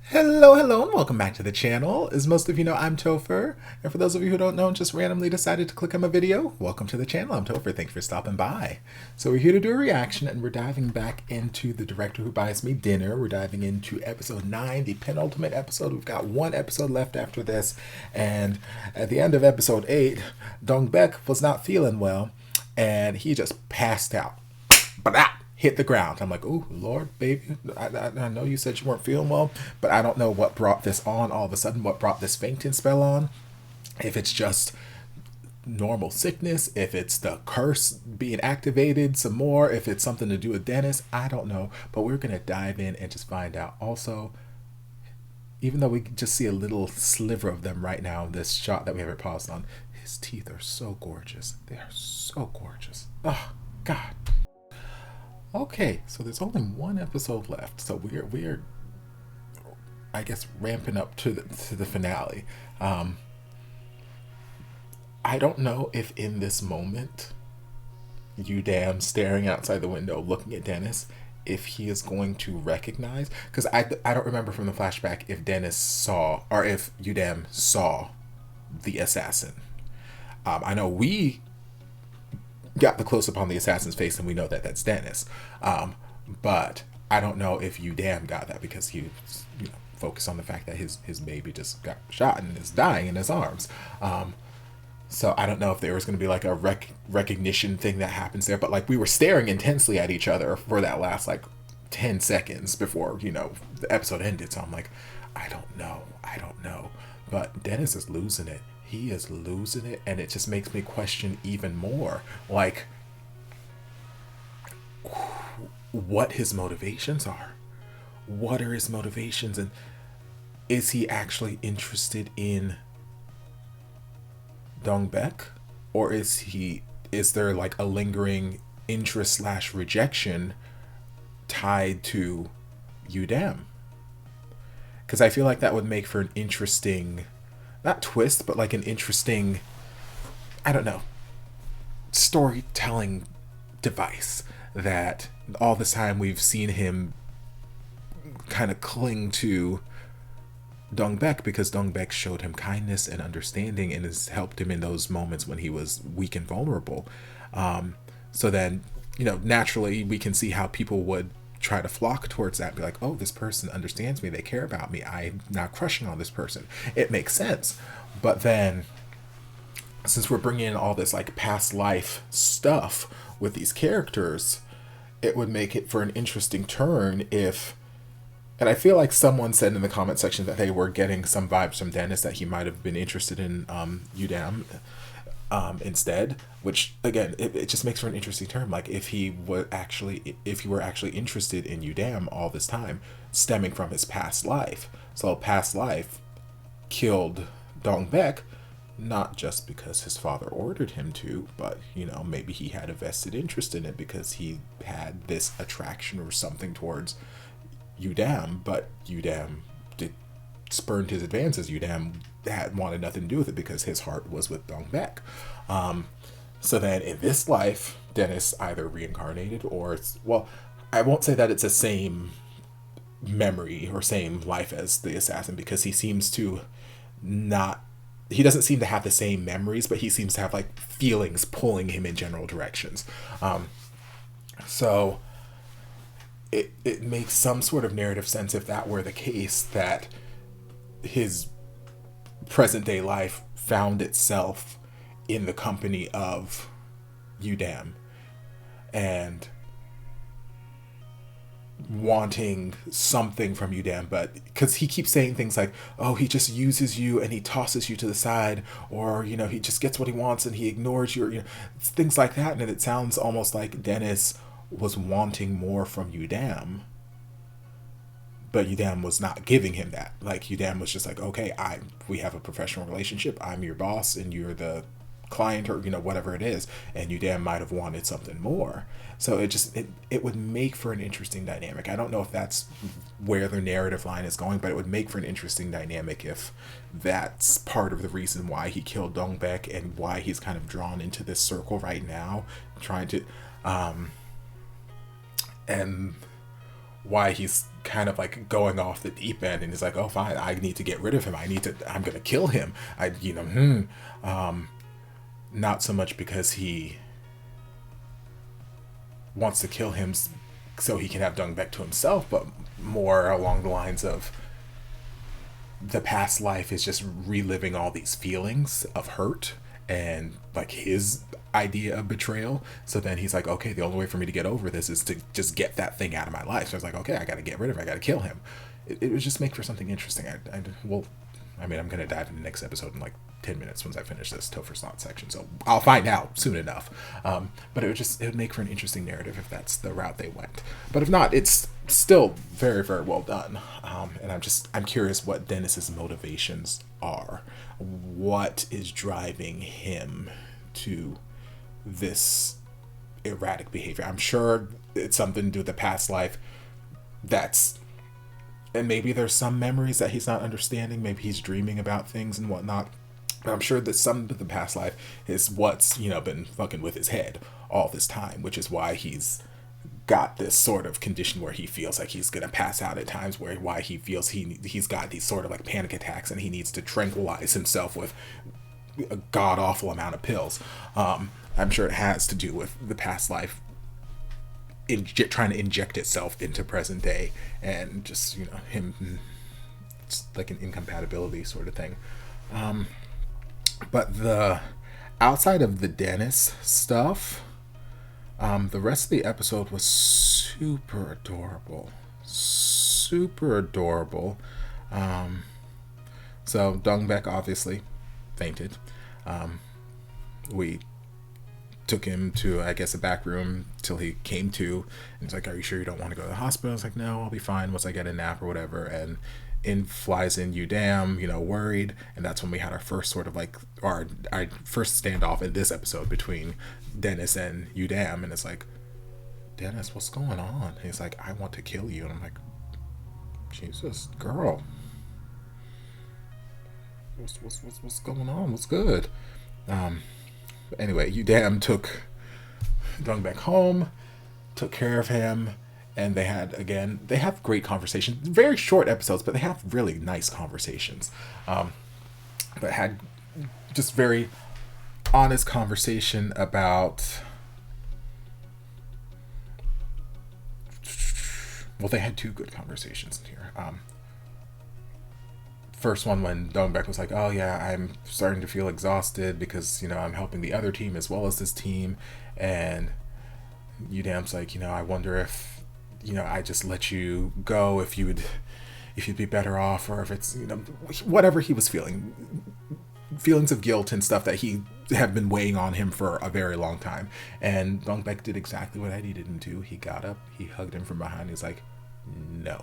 Hello, and welcome back to the channel. As most of you know, I'm Topher, and for those of you who don't know and just randomly decided to click on my video, welcome to the channel. I'm Topher. Thanks for stopping by. So we're here to do a reaction, and we're diving back into The Director Who Buys Me Dinner. We're diving into episode 9, the penultimate episode. We've got one episode left after this, and at the end of episode 8, Dong Baek was not feeling well, and he just passed out. Blah! Hit the ground. I'm like, oh, Lord, baby, I know you said you weren't feeling well, but I don't know what brought this on all of a sudden, what brought this fainting spell on. If it's just normal sickness, if it's the curse being activated some more, if it's something to do with Dennis, I don't know. But we're going to dive in and just find out. Also, even though we can just see a little sliver of them right now, this shot that we haven't paused on, his teeth are so gorgeous. They are so gorgeous. Oh, God. Okay, so there's only one episode left, so we're I guess ramping up to the finale. I don't know if in this moment, Udam staring outside the window looking at Dennis, if he is going to recognize, because I don't remember from the flashback if Dennis saw or if Udam saw the assassin. I know we got the close-up on the assassin's face and we know that that's Dennis, but I don't know if Udam got that because he was, focused on the fact that his baby just got shot and is dying in his arms. So I don't know if there was going to be like a recognition thing that happens there, but like we were staring intensely at each other for that last like 10 seconds before the episode ended. So I'm like, I don't know, but Dennis is losing it. He is losing it, and it just makes me question even more, like, what his motivations are. What are his motivations, and is he actually interested in Dong Baek, or is there like a lingering interest / rejection tied to Udam? Because I feel like that would make for an interesting, not twist, but like an interesting, I don't know, storytelling device, that all this time we've seen him kind of cling to Dong Baek because Dong Baek showed him kindness and understanding and has helped him in those moments when he was weak and vulnerable. So then, naturally we can see how people would try to flock towards that and be like, oh, this person understands me, they care about me, I'm not crushing on this person. It makes sense. But then, since we're bringing in all this like past life stuff with these characters, it would make it for an interesting turn if, and I feel like someone said in the comment section that they were getting some vibes from Dennis that he might have been interested in Udam instead, which again, it just makes for an interesting term. Like if he were actually interested in Udam all this time, stemming from his past life. So past life killed Dong Baek, not just because his father ordered him to, but maybe he had a vested interest in it because he had this attraction or something towards Udam, but Udam spurned his advances. Udam had wanted nothing to do with it because his heart was with Dong Baek. So then in this life, Dennis either reincarnated or I won't say that it's the same memory or same life as the assassin, because he doesn't seem to have the same memories, but he seems to have like feelings pulling him in general directions. So it makes some sort of narrative sense if that were the case, that his present day life found itself in the company of Udam and wanting something from Udam, but because he keeps saying things like, oh, he just uses you and he tosses you to the side, or he just gets what he wants and he ignores you, things like that. And it sounds almost like Dennis was wanting more from Udam, but Udam was not giving him that. Like Udam was just like, okay, we have a professional relationship, I'm your boss and you're the client, or whatever it is, and Udam might have wanted something more. So it would make for an interesting dynamic. I don't know if that's where the narrative line is going, but it would make for an interesting dynamic if that's part of the reason why he killed Dong Baek and why he's kind of drawn into this circle right now, trying to and why he's kind of like going off the deep end, and he's like, oh fine, I need to get rid of him, I'm gonna kill him. Not so much because he wants to kill him so he can have Dong-baek to himself, but more along the lines of the past life is just reliving all these feelings of hurt and like his idea of betrayal. So then he's like, okay, the only way for me to get over this is to just get that thing out of my life. So I was like, okay, I gotta get rid of it, I gotta kill him. It would just make for something interesting. I'm gonna dive into the next episode in like 10 minutes once I finish this Topher Slot section, so I'll find out soon enough. But it would make for an interesting narrative if that's the route they went. But if not, it's still very, very well done. And I'm curious what Dennis's motivations are. What is driving him to this erratic behavior? I'm sure it's something to do with the past life. And maybe there's some memories that he's not understanding. Maybe he's dreaming about things and whatnot. But I'm sure that some of the past life is what's, been fucking with his head all this time, which is why he's got this sort of condition where he feels like he's gonna pass out at times, why he feels he's got these sort of like panic attacks, and he needs to tranquilize himself with a god awful amount of pills. I'm sure it has to do with the past life trying to inject itself into present day, and just him, it's like an incompatibility sort of thing. But the outside of the Dennis stuff, the rest of the episode was super adorable. So Dong-baek obviously fainted. We took him to, I guess, a back room till he came to, and he's like, are you sure you don't want to go to the hospital? I was like, no, I'll be fine once I get a nap or whatever. And in flies in Udam, worried, and that's when we had our first sort of like our first standoff in this episode between Dennis and Udam. And it's like, Dennis, what's going on? And he's like, I want to kill you. And I'm like, Jesus, girl, what's going on? What's good? Anyway, Udam took Dong-baek home, took care of him, and they have great conversations. Very short episodes, but they have really nice conversations. But had just very honest conversation about... Well, they had two good conversations here. First one when Dong-baek was like, oh yeah, I'm starting to feel exhausted because, I'm helping the other team as well as this team. And Udam's like, I wonder if, I just let you go if you'd be better off, or if it's, whatever he was feeling. Feelings of guilt and stuff that he had been weighing on him for a very long time. And Dong-baek did exactly what I needed him to. He got up, he hugged him from behind. He's like, no,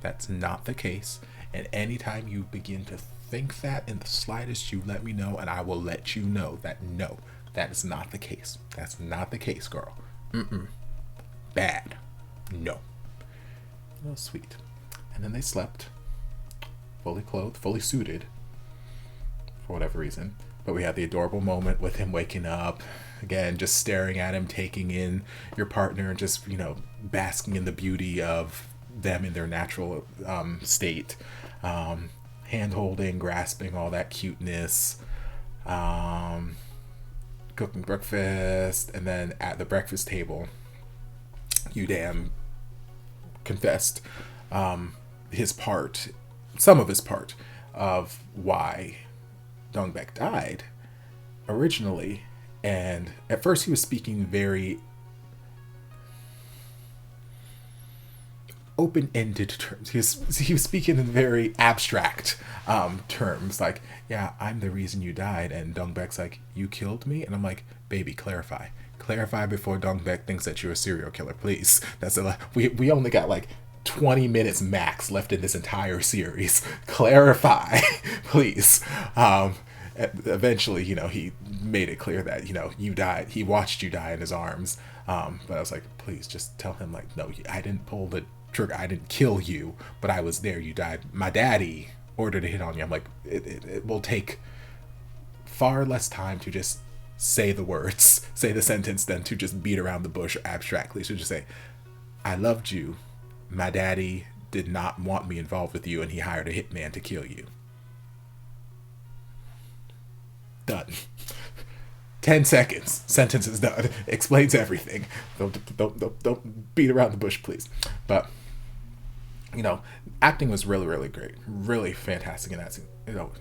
that's not the case. And anytime you begin to think that in the slightest, you let me know, and I will let you know that no, that is not the case. That's not the case, girl. Bad. No. Oh, sweet. And then they slept, fully clothed, fully suited, for whatever reason. But we had the adorable moment with him waking up, again, just staring at him, taking in your partner, and just, basking in the beauty of them in their natural state. Hand holding, grasping, all that cuteness. Cooking breakfast, and then at the breakfast table, Udam confessed some of his part of why Dong-baek died originally. And at first he was speaking very open-ended terms. He was speaking in very abstract terms, like, yeah, I'm the reason you died. And Dong-baek's like, you killed me? And I'm like, baby, clarify before Dong-baek thinks that you're a serial killer, please. We only got like 20 minutes max left in this entire series. Clarify, please. Eventually, he made it clear that, you died. He watched you die in his arms. But I was like, please just tell him, like, no, I didn't pull the trigger. I didn't kill you, but I was there. You died. My daddy ordered a hit on you. I'm like, it will take far less time to just say the words, say the sentence, than to just beat around the bush abstractly. So just say, I loved you. My daddy did not want me involved with you, and he hired a hitman to kill you. Done. 10 seconds. Sentence is done. Explains everything. Don't beat around the bush, please. But, you know, acting was really, really great. Really fantastic in that scene. You know,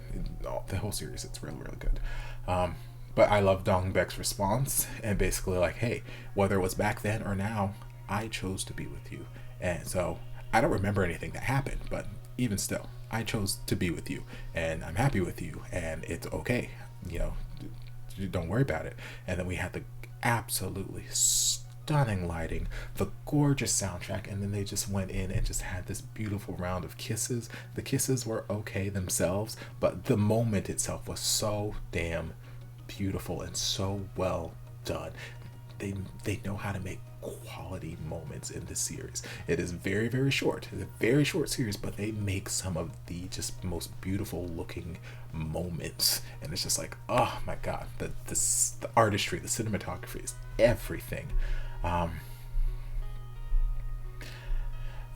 the whole series, it's really, really good. But I love Dong Baek's response, and basically like, hey, whether it was back then or now, I chose to be with you. And so I don't remember anything that happened, but even still, I chose to be with you, and I'm happy with you, and it's okay. You know, don't worry about it. And then we had the absolutely stunning lighting, the gorgeous soundtrack, and then they just went in and just had this beautiful round of kisses. The kisses were okay themselves, but the moment itself was so damn beautiful and so well done. They know how to make quality moments in this series. It is very, very short. It's a very short series, but they make some of the just most beautiful looking moments, and it's just like, oh my god, the artistry, the cinematography is everything. And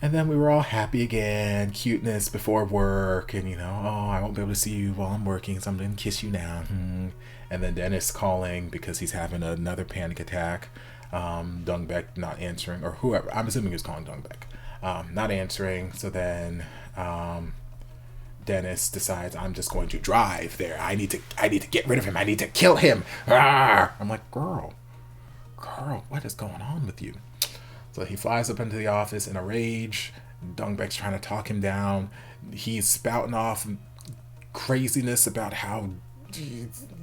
then we were all happy again, cuteness before work, and you know, oh, I won't be able to see you while I'm working, so I'm gonna kiss you now. And then Dennis calling because he's having another panic attack. Dong Baek not answering, or whoever, I'm assuming he was calling Dong Baek, not answering. So then Dennis decides, I'm just going to drive there. I need to get rid of him. I need to kill him. Arr! I'm like, girl, what is going on with you? So he flies up into the office in a rage. Dong Baek's trying to talk him down. He's spouting off craziness about how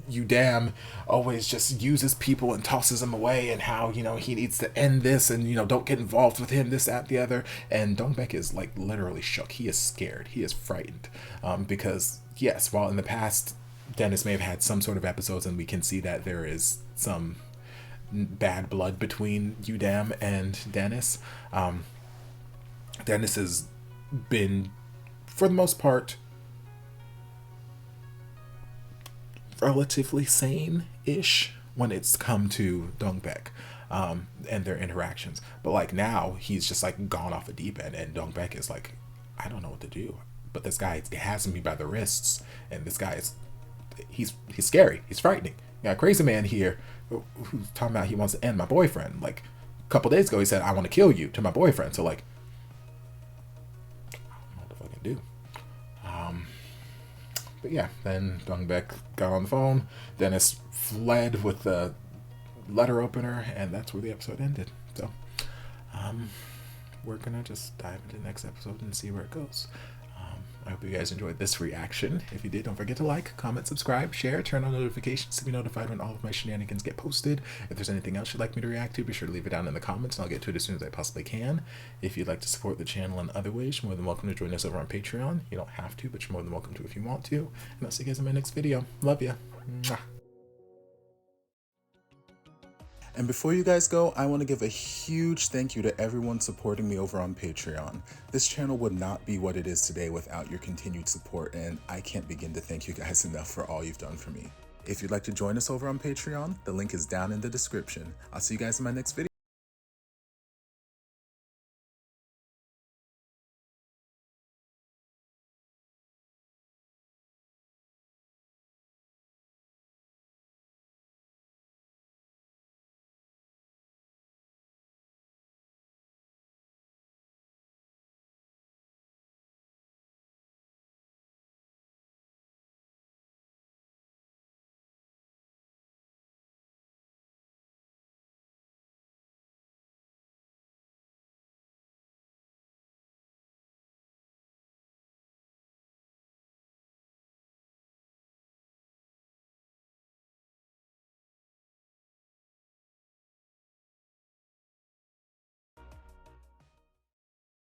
Udam always just uses people and tosses them away, and how, you know, he needs to end this, and, you know, don't get involved with him, this, that, the other. And Dong Baek is like literally shook. He is scared. He is frightened. Because yes, while in the past Dennis may have had some sort of episodes, and we can see that there is some bad blood between Udam and Dennis, Dennis has been, for the most part, relatively sane-ish when it's come to Dong Baek and their interactions. But like now, he's just like gone off a deep end, and Dong Baek is like, I don't know what to do. But this guy has me by the wrists, and this guy is, he's scary. He's frightening. You got a crazy man here who's talking about he wants to end my boyfriend. Like a couple days ago, he said, I want to kill you, to my boyfriend. So like, I don't know what the fuck I can do. But yeah, then Dong Baek got on the phone. Dennis fled with the letter opener, and that's where the episode ended. So, we're gonna just dive into the next episode and see where it goes. I hope you guys enjoyed this reaction. If you did, don't forget to like, comment, subscribe, share, turn on notifications to be notified when all of my shenanigans get posted. If there's anything else you'd like me to react to, be sure to leave it down in the comments, and I'll get to it as soon as I possibly can. If you'd like to support the channel in other ways, you're more than welcome to join us over on Patreon. You don't have to, but you're more than welcome to if you want to. And I'll see you guys in my next video. Love ya. Mwah. And before you guys go, I want to give a huge thank you to everyone supporting me over on Patreon. This channel would not be what it is today without your continued support, and I can't begin to thank you guys enough for all you've done for me. If you'd like to join us over on Patreon, the link is down in the description. I'll see you guys in my next video.